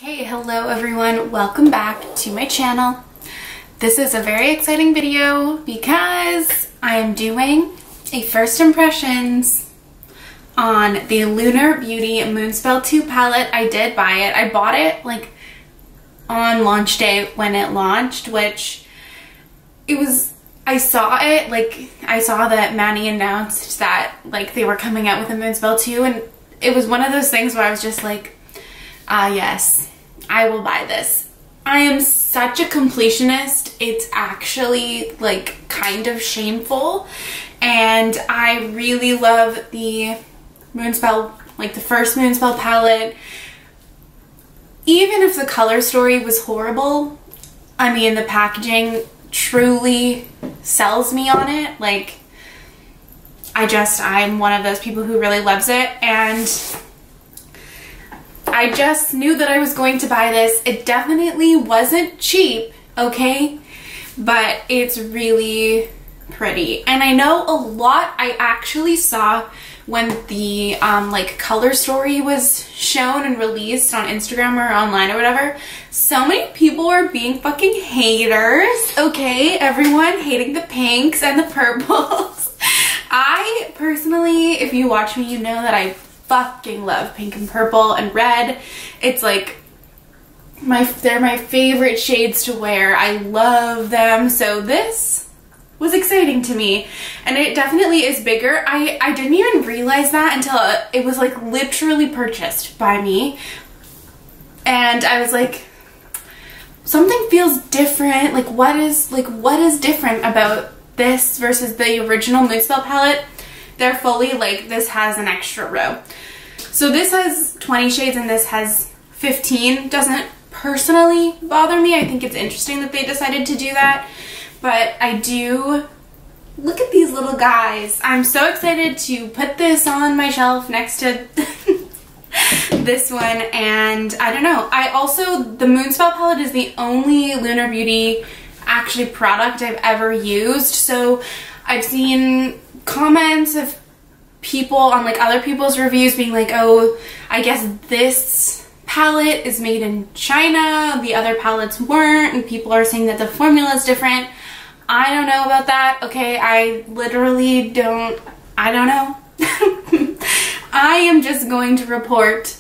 Okay, hello everyone, welcome back to my channel. This is a very exciting video because I am doing a first impressions on the Lunar Beauty Moonspell 2 palette. I did buy it. I bought it like on launch day when it launched, which it was, I saw it, like I saw that Manny announced that like they were coming out with a Moonspell 2, and it was one of those things where I was just like, yes, I will buy this. I am such a completionist, it's actually like kind of shameful, and I really love the Moonspell, like the first Moonspell palette. Even if the color story was horrible, I mean the packaging truly sells me on it. Like I'm one of those people who really loves it, and I just knew that I was going to buy this. It definitely wasn't cheap, okay? But it's really pretty. And I know a lot I actually saw when the like color story was shown and released on Instagram or online or whatever. So many people were being fucking haters, okay? Everyone hating the pinks and the purples. I personally, if you watch me, you know that I fucking love pink and purple and red. It's like they're my favorite shades to wear. I love them. So this was exciting to me, and it definitely is bigger. I didn't even realize that until it was like literally purchased by me, and I was like, something feels different. Like what is different about this versus the original Moonspell palette? They're fully like, this has an extra row. So this has 20 shades and this has 15. Doesn't personally bother me. I think it's interesting that they decided to do that. But I do, look at these little guys. I'm so excited to put this on my shelf next to this one. And I don't know. The Moonspell palette is the only Lunar Beauty actually product I've ever used. So I've seen comments of people on like other people's reviews being like, oh, I guess this palette is made in China, the other palettes weren't, and people are saying that the formula is different. I don't know about that, okay? I literally don't know. I am just going to report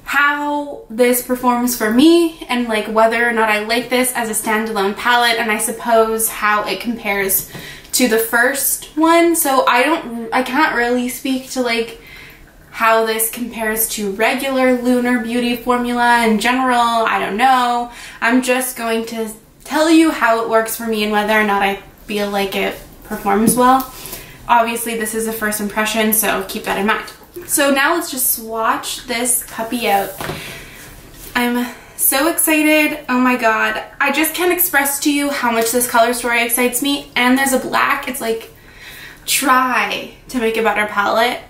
how this performs for me and like whether or not I like this as a standalone palette, and I suppose how it compares to the first one. So I can't really speak to like how this compares to regular Lunar Beauty formula in general. I don't know. I'm just going to tell you how it works for me and whether or not I feel like it performs well. Obviously this is a first impression, so keep that in mind. So now let's just swatch this puppy out. I'm so excited. Oh my god. I just can't express to you how much this color story excites me. And there's a black. It's like, try to make a better palette.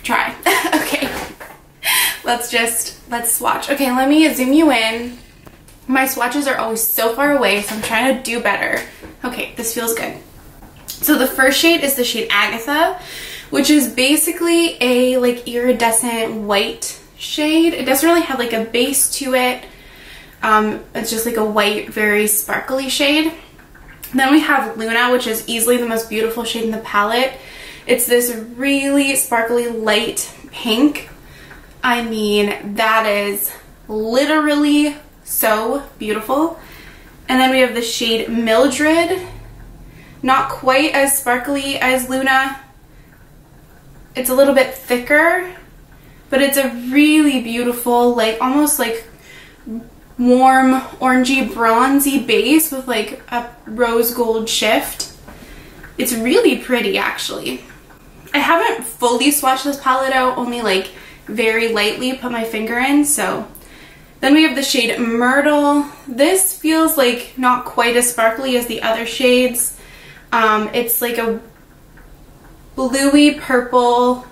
Try. Okay. Let's swatch. Okay, let me zoom you in. My swatches are always so far away, so I'm trying to do better. Okay, this feels good. So the first shade is the shade Agatha, which is basically a like iridescent white shade. It doesn't really have like a base to it. It's just like a white, very sparkly shade. Then we have Luna, which is easily the most beautiful shade in the palette. It's this really sparkly light pink. I mean, that is literally so beautiful. And then we have the shade Mildred. Not quite as sparkly as Luna. It's a little bit thicker, but it's a really beautiful, like almost like warm orangey bronzy base with like a rose gold shift. It's really pretty actually. I haven't fully swatched this palette out, only like very lightly put my finger in. So then we have the shade Myrtle. This feels like not quite as sparkly as the other shades. It's like a bluey purple.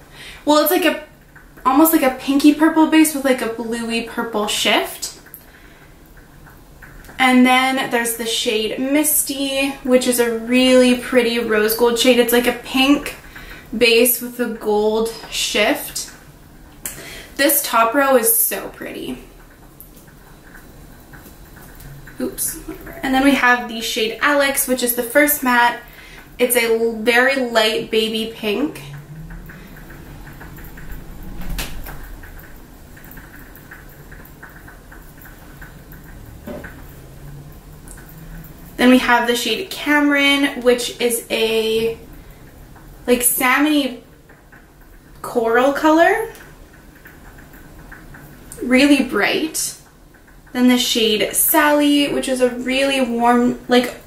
Well, it's like almost like a pinky purple base with like a bluey purple shift. And then there's the shade Misty, which is a really pretty rose gold shade. It's like a pink base with a gold shift. This top row is so pretty. Oops, whatever. And then we have the shade Alex, which is the first matte. It's a very light baby pink. Then we have the shade CAMRYN, which is a like salmony coral color. Really bright. Then the shade Sally, which is a really warm, like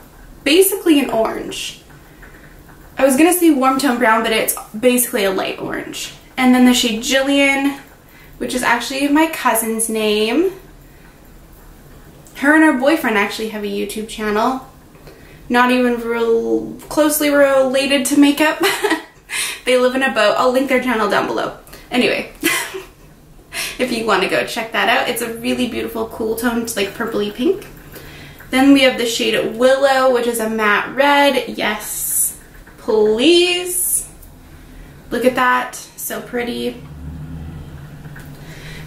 basically an orange. I was gonna say warm tone brown, but it's basically a light orange. And then the shade Gillian, which is actually my cousin's name. Her and her boyfriend actually have a YouTube channel. Not even real closely related to makeup. They live in a boat. I'll link their channel down below. Anyway, if you want to go check that out. It's a really beautiful cool toned, like purpley pink. Then we have the shade Willow, which is a matte red. Yes, please. Look at that. So pretty.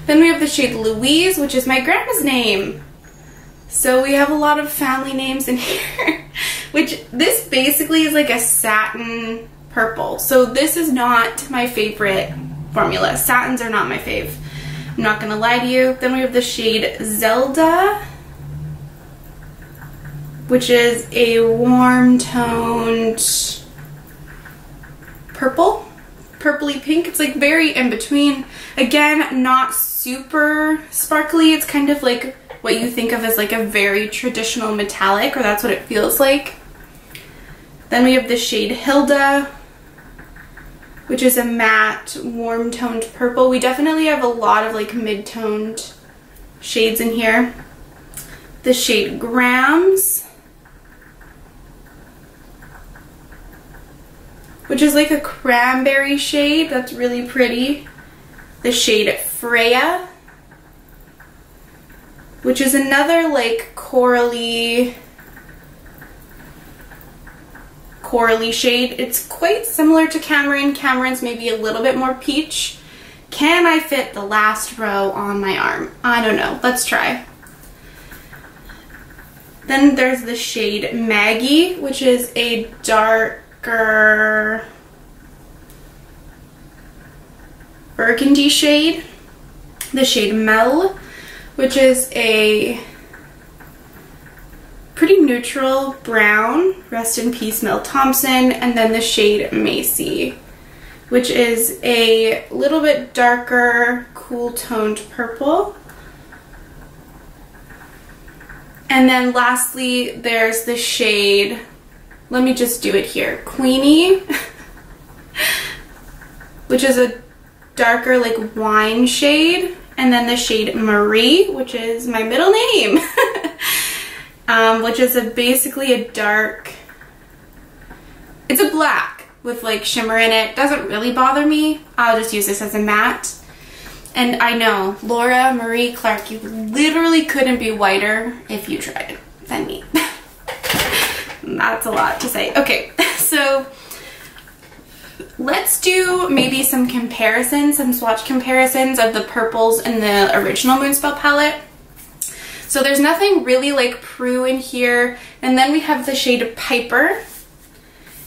Then we have the shade Louise, which is my grandma's name. So we have a lot of family names in here, which this basically is like a satin purple. So this is not my favorite formula. Satins are not my fave. I'm not gonna lie to you. Then we have the shade ZELDA, which is a warm toned purple, purpley pink. It's like very in between. Again, not super sparkly. It's kind of like what you think of as like a very traditional metallic, or that's what it feels like. Then we have the shade Hilda, which is a matte, warm toned purple. We definitely have a lot of like mid-toned shades in here. The shade Grams, which is like a cranberry shade. That's really pretty. The shade Freya, which is another like corally shade. It's quite similar to CAMRYN. CAMRYN's maybe a little bit more peach. Can I fit the last row on my arm? I don't know. Let's try. Then there's the shade MAGGIE, which is a darker burgundy shade. The shade Mel, which is a pretty neutral brown, rest in peace Mel Thompson, and then the shade Macy, which is a little bit darker, cool toned purple. And then lastly, there's the shade, let me just do it here, Queenie, which is a darker like wine shade. And then the shade Marie, which is my middle name, which is basically a dark, it's a black with like shimmer in it. Doesn't really bother me. I'll just use this as a matte. And I know, Laura Marie Clark, you literally couldn't be whiter if you tried than me. That's a lot to say. Okay, so let's do maybe some comparisons, some swatch comparisons of the purples in the original Moonspell palette. So there's nothing really like Prue in here. And then we have the shade Piper.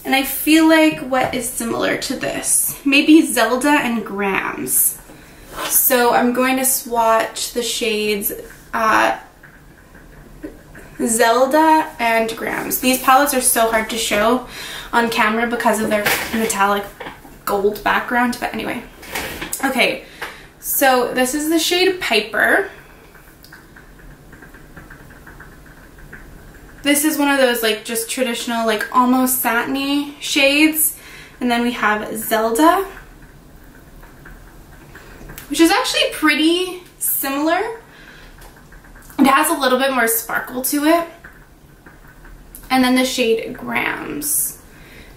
And I feel like what is similar to this? Maybe ZELDA and Grams. So I'm going to swatch the shades ZELDA and Grams. These palettes are so hard to show on camera because of their metallic gold background, but anyway. Okay, so this is the shade Piper. This is one of those like just traditional like almost satiny shades. And then we have ZELDA, which is actually pretty similar. It has a little bit more sparkle to it. And then the shade Grams.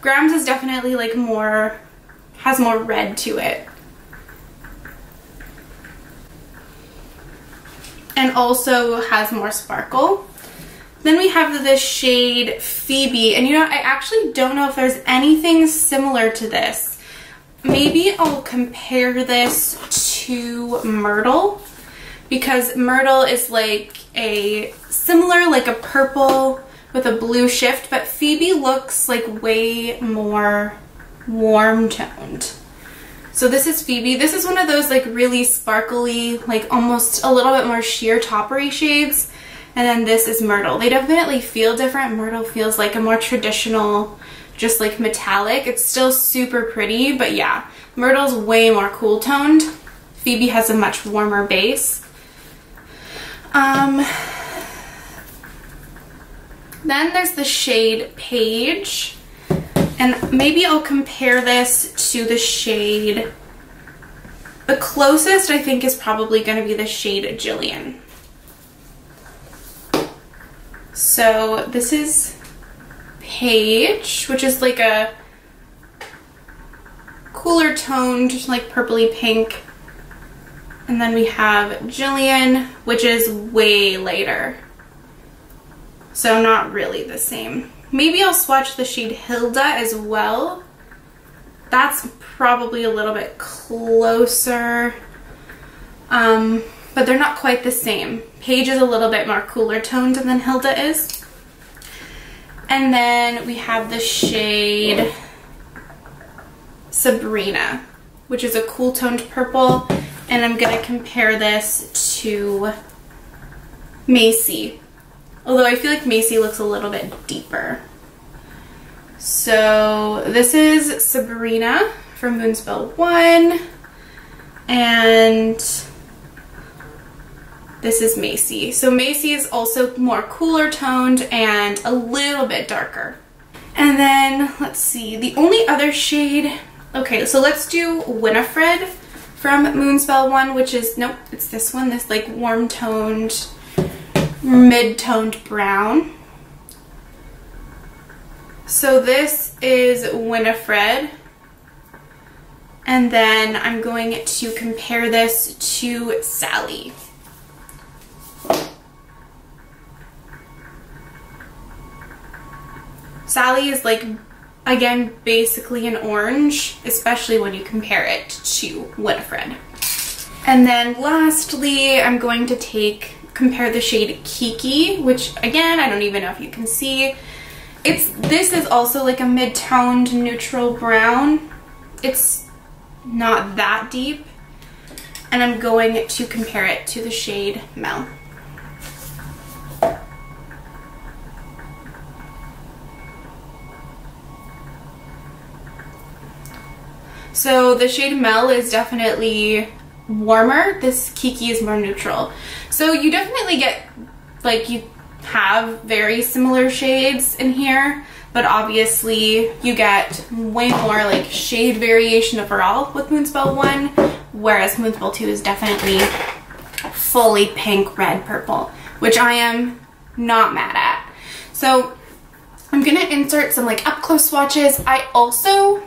Grams is definitely like more, has more red to it. And also has more sparkle. Then we have the shade Phoebe. And you know, I actually don't know if there's anything similar to this. Maybe I'll compare this to Myrtle, because Myrtle is like a similar, like a purple with a blue shift, but Phoebe looks like way more warm toned. So this is Phoebe. This is one of those like really sparkly, like almost a little bit more sheer toppery shades. And then this is Myrtle. They definitely feel different. Myrtle feels like a more traditional, just like metallic. It's still super pretty, but yeah, Myrtle's way more cool toned. Phoebe has a much warmer base. Then there's the shade Page, and maybe I'll compare this to the shade. The closest I think is probably going to be the shade Gillian. So this is Page, which is like a cooler toned, like purpley pink. And then we have Gillian, which is way lighter. So not really the same. Maybe I'll swatch the shade Hilda as well. That's probably a little bit closer. But they're not quite the same. Page is a little bit more cooler toned than Hilda is. And then we have the shade Sabrina, which is a cool toned purple. And I'm gonna compare this to Macy. Although I feel like Macy looks a little bit deeper. So this is Sabrina from Moonspell 1. And this is Macy. So Macy is also more cooler toned and a little bit darker. And then let's see, the only other shade, okay, so let's do Winifred from Moonspell 1, which is, nope, it's this one, this like warm toned, mid-toned brown. So this is Winifred. And then I'm going to compare this to Sally. Sally is like, again, basically an orange, especially when you compare it to Winifred. And then lastly, I'm going to compare the shade Kiki, which again, I don't even know if you can see. This is also like a mid-toned neutral brown. It's not that deep. And I'm going to compare it to the shade Mel. So the shade Mel is definitely warmer. This Kiki is more neutral. So you definitely get, like, you have very similar shades in here, but obviously you get way more like shade variation overall with Moonspell 1, whereas Moonspell 2 is definitely fully pink, red, purple, which I am not mad at. So I'm gonna insert some like up close swatches. I also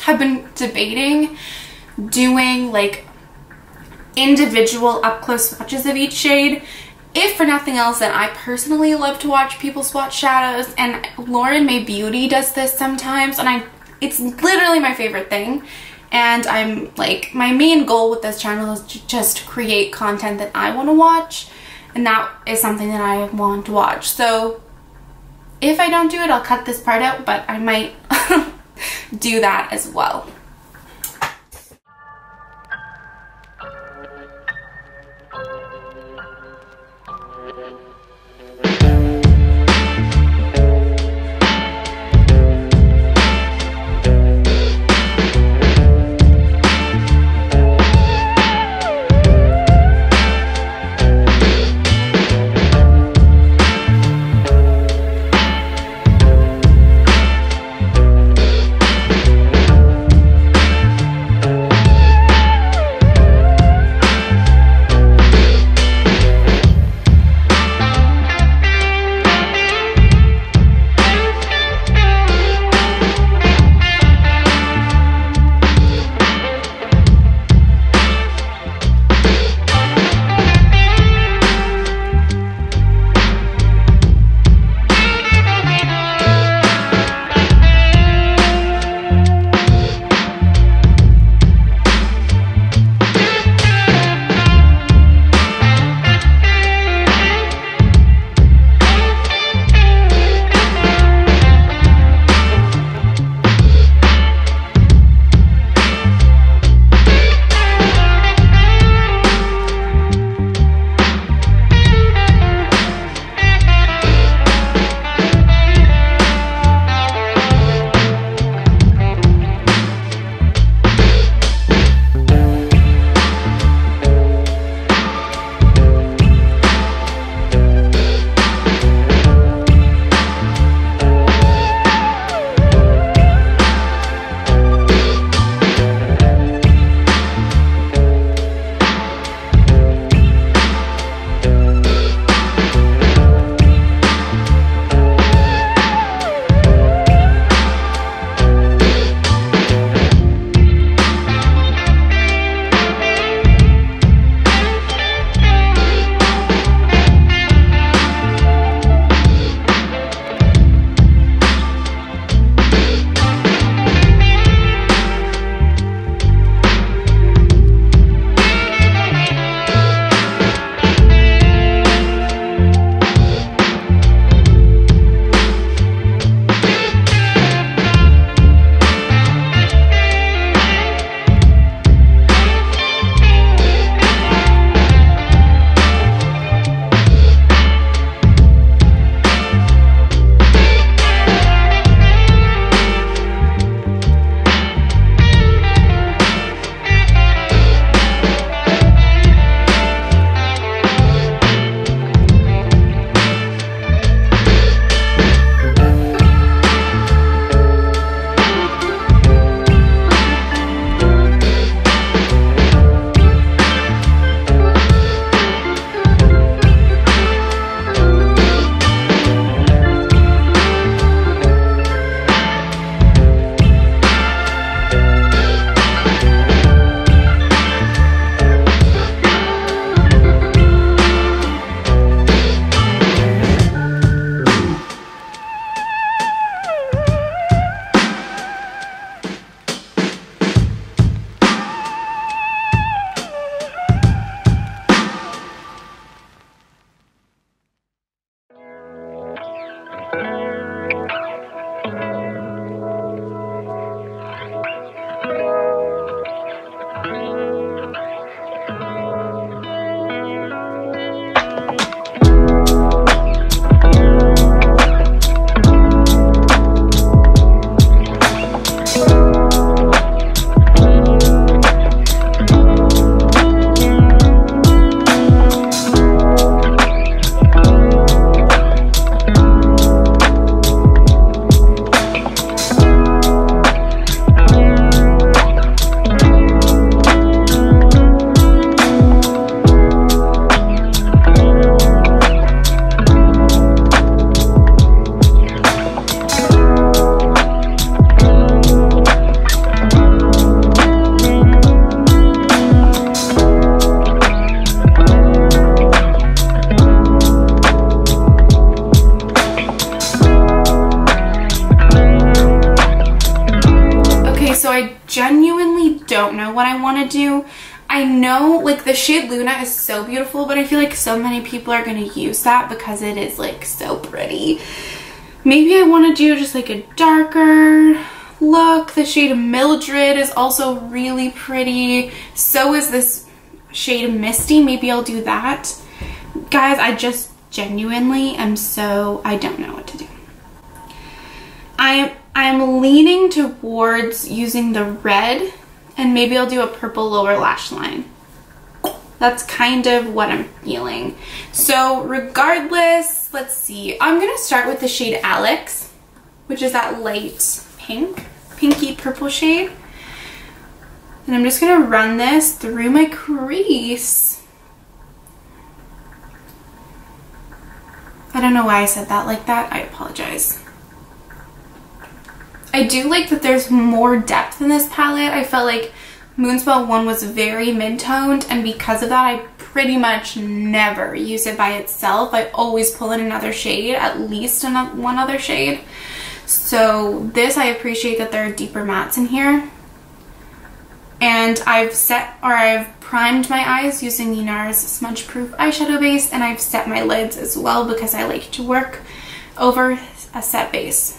have been debating doing like individual up close swatches of each shade. If for nothing else, then I personally love to watch people swatch shadows, and Lauren May Beauty does this sometimes, and it's literally my favorite thing. And I'm like, my main goal with this channel is to just create content that I want to watch, and that is something that I want to watch. So if I don't do it, I'll cut this part out, but I might do that as well. want to do. I know like the shade Luna is so beautiful, but I feel like so many people are going to use that because it is like so pretty. Maybe I want to do just like a darker look. The shade Mildred is also really pretty. So is this shade Misty. Maybe I'll do that. Guys, I just genuinely am so, I don't know what to do. I'm leaning towards using the red, and maybe I'll do a purple lower lash line. That's kind of what I'm feeling. So regardless, let's see. I'm gonna start with the shade Alex, which is that light pink, pinky purple shade. And I'm just gonna run this through my crease. I don't know why I said that like that. I apologize. I do like that there's more depth in this palette. I felt like Moonspell 1 was very mid-toned, and because of that, I pretty much never use it by itself. I always pull in another shade, at least one other shade. So this, I appreciate that there are deeper mattes in here. And I've primed my eyes using the NARS Smudge Proof eyeshadow base, and I've set my lids as well because I like to work over a set base.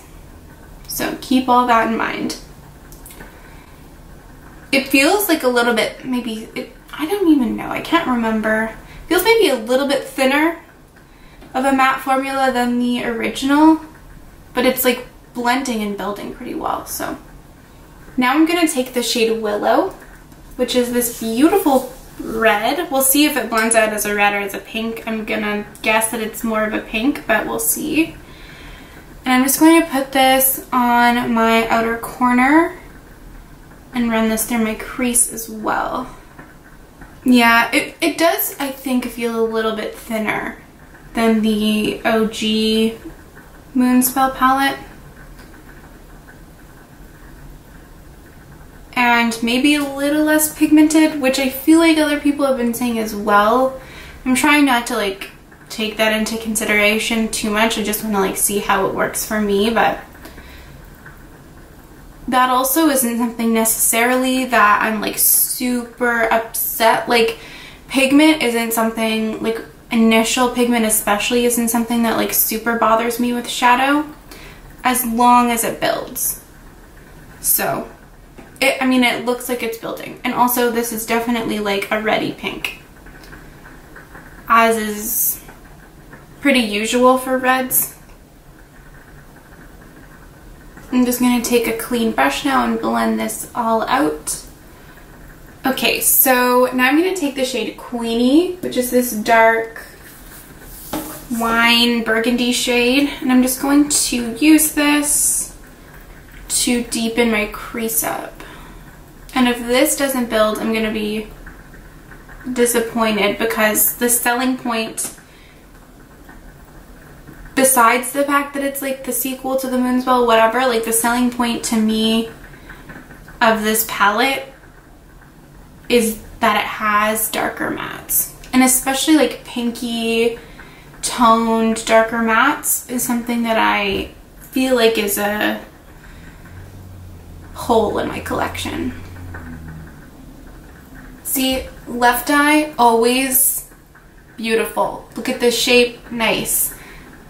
So keep all that in mind. It feels like a little bit, maybe, I don't even know, I can't remember. It feels maybe a little bit thinner of a matte formula than the original, but it's like blending and building pretty well. So now I'm gonna take the shade Willow, which is this beautiful red. We'll see if it blends out as a red or as a pink. I'm gonna guess that it's more of a pink, but we'll see. And I'm just going to put this on my outer corner and run this through my crease as well. Yeah, it does, I think, feel a little bit thinner than the OG Moonspell palette. And maybe a little less pigmented, which I feel like other people have been saying as well. I'm trying not to like take that into consideration too much. I just want to like see how it works for me, but that also isn't something necessarily that I'm like super upset. Like pigment isn't something, like initial pigment especially isn't something that like super bothers me with shadow, as long as it builds. So I mean, it looks like it's building. And also this is definitely like a ready pink, as is pretty usual for reds. I'm just going to take a clean brush now and blend this all out. Okay, so now I'm going to take the shade Queenie, which is this dark wine burgundy shade, and I'm just going to use this to deepen my crease up. And if this doesn't build, I'm going to be disappointed, because the selling point, besides the fact that it's like the sequel to the Moonspell, whatever, like the selling point to me of this palette is that it has darker mattes. And especially like pinky toned darker mattes is something that I feel like is a hole in my collection. See, left eye, always beautiful. Look at this shape, nice.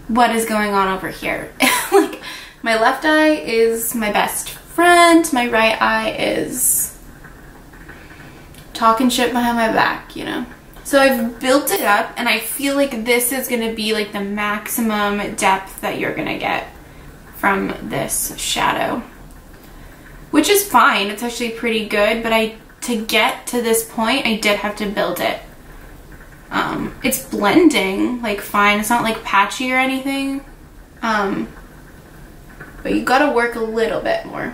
What is going on over here? Like, my left eye is my best friend, my right eye is talking shit behind my back, you know? So I've built it up, and I feel like this is gonna be like the maximum depth that you're gonna get from this shadow, which is fine. It's actually pretty good, but to get to this point, I did have to build it. It's blending like fine. It's not like patchy or anything, but you gotta work a little bit more.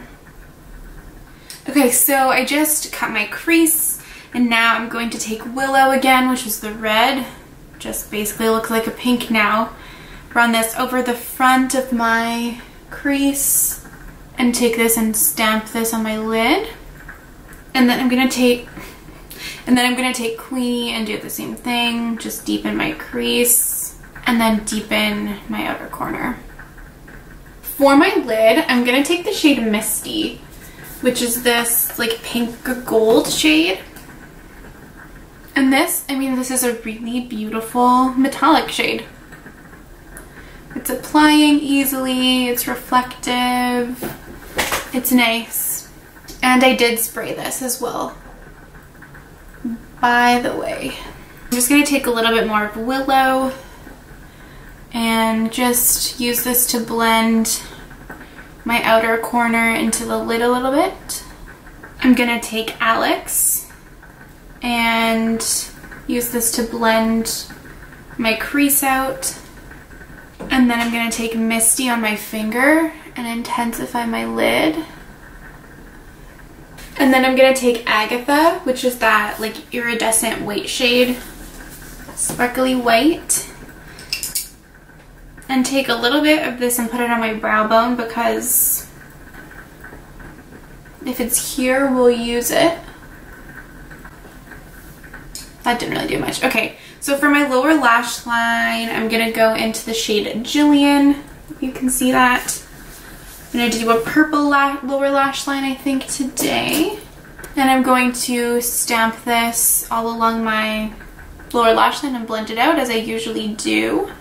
Okay, so I just cut my crease, and now I'm going to take Willow again, which is the red. Just basically looks like a pink now. Run this over the front of my crease and take this and stamp this on my lid. And then I'm gonna take Queenie and do the same thing. Just deepen my crease and then deepen my outer corner. For my lid, I'm gonna take the shade Misty, which is this like pink gold shade. And this, I mean, this is a really beautiful metallic shade. It's applying easily, it's reflective, it's nice. And I did spray this as well, by the way. I'm just gonna take a little bit more of Willow and just use this to blend my outer corner into the lid a little bit. I'm gonna take Alex and use this to blend my crease out. And then I'm gonna take Misty on my finger and intensify my lid. And then I'm gonna take Agatha, which is that like iridescent white shade, sparkly white, and take a little bit of this and put it on my brow bone, because if it's here, we'll use it. That didn't really do much. Okay, so for my lower lash line, I'm gonna go into the shade Gillian. You can see that. I'm gonna do a purple lower lash line, I think, today. And I'm going to stamp this all along my lower lash line and blend it out as I usually do.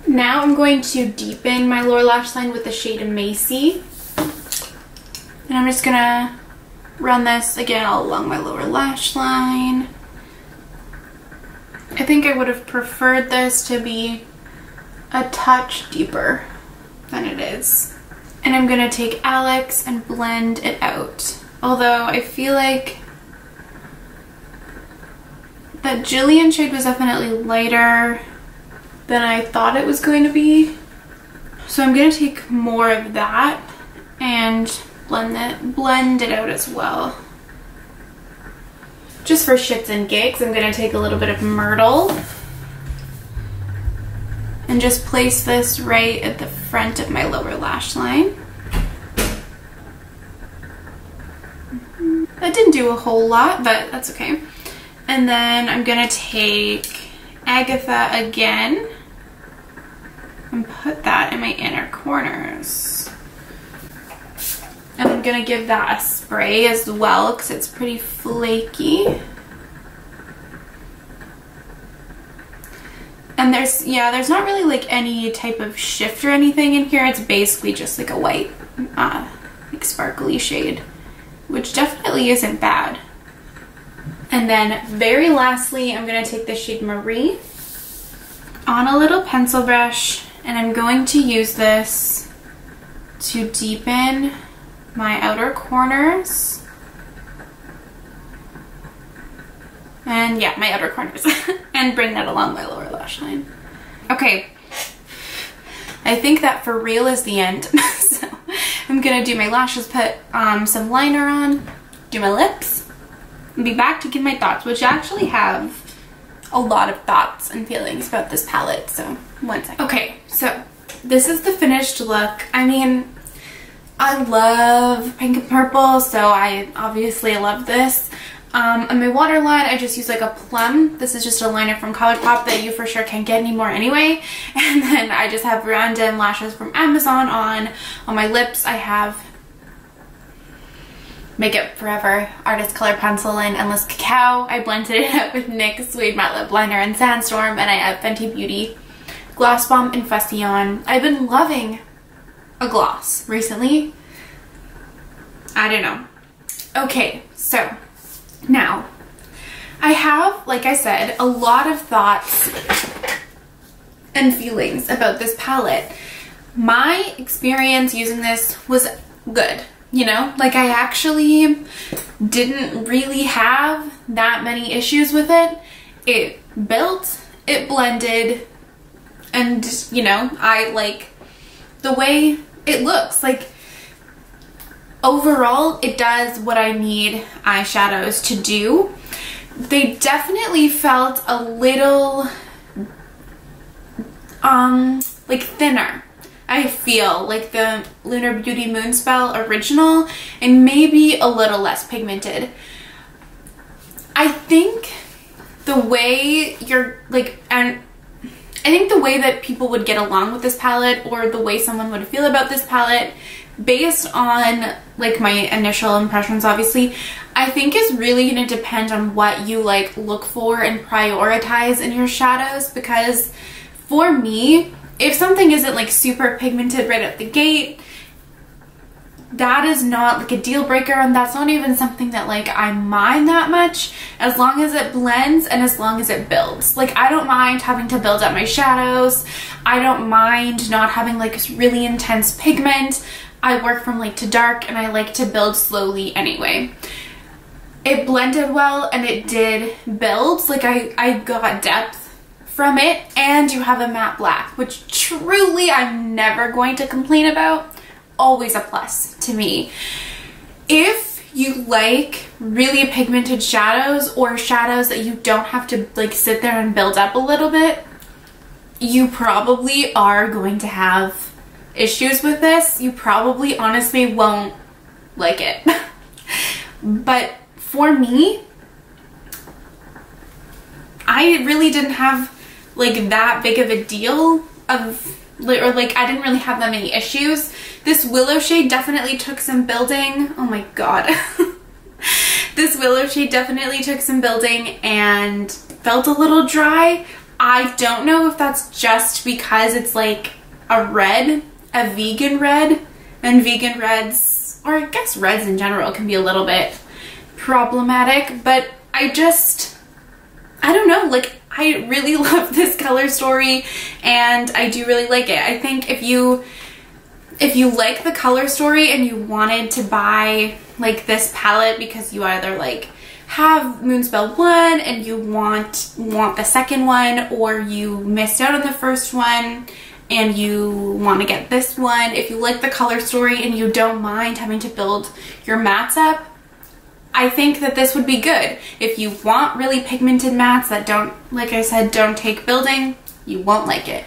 Now I'm going to deepen my lower lash line with the shade Macy. And I'm just gonna run this again all along my lower lash line. I think I would have preferred this to be a touch deeper than it is. And I'm gonna take Alex and blend it out. Although I feel like that Gillian shade was definitely lighter than I thought it was going to be. So I'm gonna take more of that and blend it out as well. Just for shits and gigs, I'm gonna take a little bit of MYRTLE and just place this right at the front of my lower lash line. That didn't do a whole lot, but that's okay. And then I'm gonna take Agatha again and put that in my inner corners. And I'm gonna give that a spray as well because it's pretty flaky. And there's not really like any type of shift or anything in here. It's basically just like a white, like sparkly shade, which definitely isn't bad. And then very lastly, I'm gonna take the shade Marie on a little pencil brush, and I'm going to use this to deepen my outer corners. And yeah, my outer corners. And bring that along my lower lash line. Okay, I think that for real is the end. So I'm gonna do my lashes, put some liner on, do my lips, and be back to give my thoughts, which I actually have a lot of thoughts and feelings about this palette, so one second. Okay, so this is the finished look. I mean, I love pink and purple, so I obviously love this. On my waterline, I just use like a plum. This is just a liner from Colourpop that you for sure can't get anymore anyway. And then I just have random lashes from Amazon on. On my lips, I have Makeup Forever Artist Color Pencil in Endless Cacao. I blended it out with NYX Suede Matte Lip Liner and Sandstorm, and I have Fenty Beauty Gloss Bomb in Fusion. I've been loving a gloss recently. I don't know. Okay, so now I have, like I said, a lot of thoughts and feelings about this palette. My experience using this was good, you know? Like, I actually didn't really have that many issues with it. It built, it blended, and, you know, I like the way it looks. Like, overall, it does what I need eyeshadows to do. They definitely felt a little, like thinner. I feel like the Lunar Beauty Moonspell original, and maybe a little less pigmented. I think the way I think the way that people would get along with this palette, or the way someone would feel about this palette, based on like my initial impressions, obviously, I think is really going to depend on what you like look for and prioritize in your shadows, because for me, if something isn't like super pigmented right at the gate, that is not like a deal breaker, and that's not even something that like I mind that much, as long as it blends and as long as it builds. Like, I don't mind having to build up my shadows. I don't mind not having like really intense pigment. I work from light to dark and I like to build slowly anyway. It blended well and it did build. Like, I got depth from it, and you have a matte black, which truly I'm never going to complain about. Always a plus to me. If you like really pigmented shadows, or shadows that you don't have to like sit there and build up a little bit, you probably are going to have issues with this. You probably honestly won't like it. But for me, I really didn't have like that big of a deal of, or like I didn't really have that many issues. This Willow shade definitely took some building. Oh my god. This Willow shade definitely took some building and felt a little dry. I don't know if that's just because it's like a red, a vegan red, and vegan reds, or I guess reds in general, can be a little bit problematic, but I don't know, like I really love this color story and I do really like it. I think if you like the color story and you wanted to buy like this palette because you either like have Moonspell 1 and you want the second one, or you missed out on the first one and you want to get this one, if you like the color story and you don't mind having to build your mattes up, I think that this would be good. If you want really pigmented mattes that don't, like I said, don't take building, you won't like it.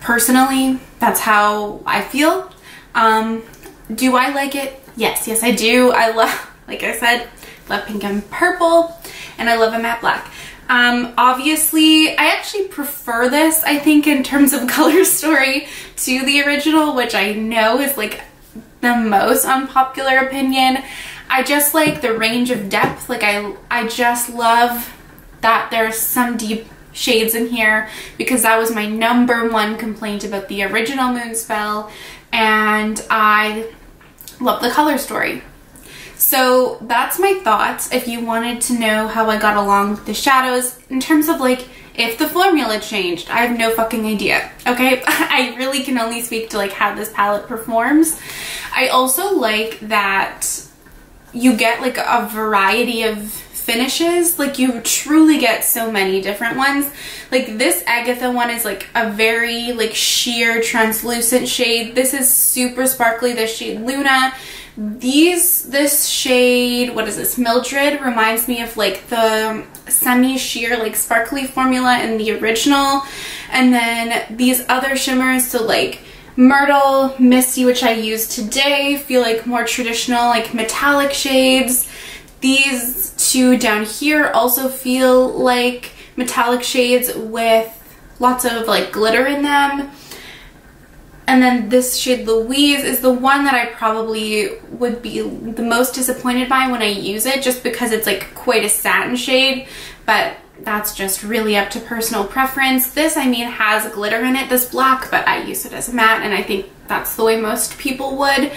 Personally, that's how I feel. Do I like it? Yes, yes I do. I love, like I said, love pink and purple, and I love a matte black. Obviously, I actually prefer this, I think, in terms of color story to the original, which I know is like the most unpopular opinion. I just like the range of depth. Like I just love that there's some deep shades in here, because that was my #1 complaint about the original Moonspell, and I love the color story. So that's my thoughts. If you wanted to know how I got along with the shadows, in terms of like if the formula changed, I have no fucking idea, okay? I really can only speak to like how this palette performs. I also like that you get like a variety of finishes. Like, you truly get so many different ones. Like, this Agatha one is like a very like sheer translucent shade. This is super sparkly, this shade Lunar. This shade, what is this, Mildred, reminds me of like the semi-sheer like sparkly formula in the original. And then these other shimmers, so like MYRTLE, Misty, which I use today, feel like more traditional like metallic shades. These two down here also feel like metallic shades with lots of like glitter in them. And then this shade LOUISE is the one that I probably would be the most disappointed by when I use it, just because it's like quite a satin shade, but that's just really up to personal preference. This, I mean, has glitter in it, this black, but I use it as a matte, and I think that's the way most people would.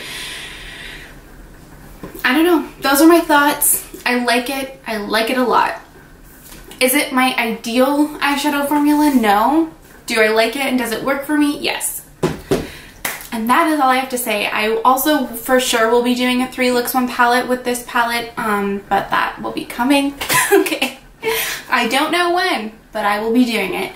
I don't know. Those are my thoughts. I like it. I like it a lot. Is it my ideal eyeshadow formula? No. Do I like it and does it work for me? Yes. And that is all I have to say. I also for sure will be doing a 3 looks 1 palette with this palette, but that will be coming. Okay. I don't know when, but I will be doing it.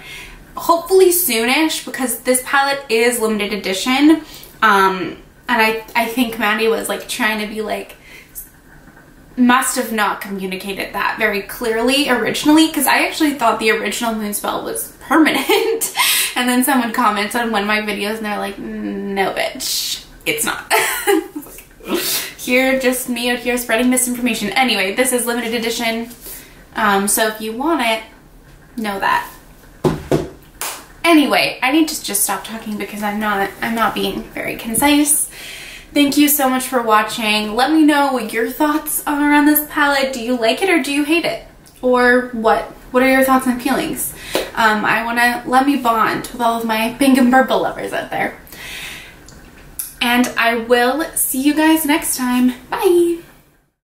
Hopefully soonish, because this palette is limited edition. And I think Maddie was like trying to be like, must have not communicated that very clearly originally, because I actually thought the original Moonspell was permanent. And then someone comments on one of my videos and they're like, no bitch, it's not. Here, just me out here spreading misinformation. Anyway, this is limited edition. So if you want it, know that. Anyway, I need to just stop talking because I'm not being very concise. Thank you so much for watching. Let me know what your thoughts are on this palette. Do you like it or do you hate it? Or what? What are your thoughts and feelings? Let me bond with all of my pink and purple lovers out there. And I will see you guys next time. Bye!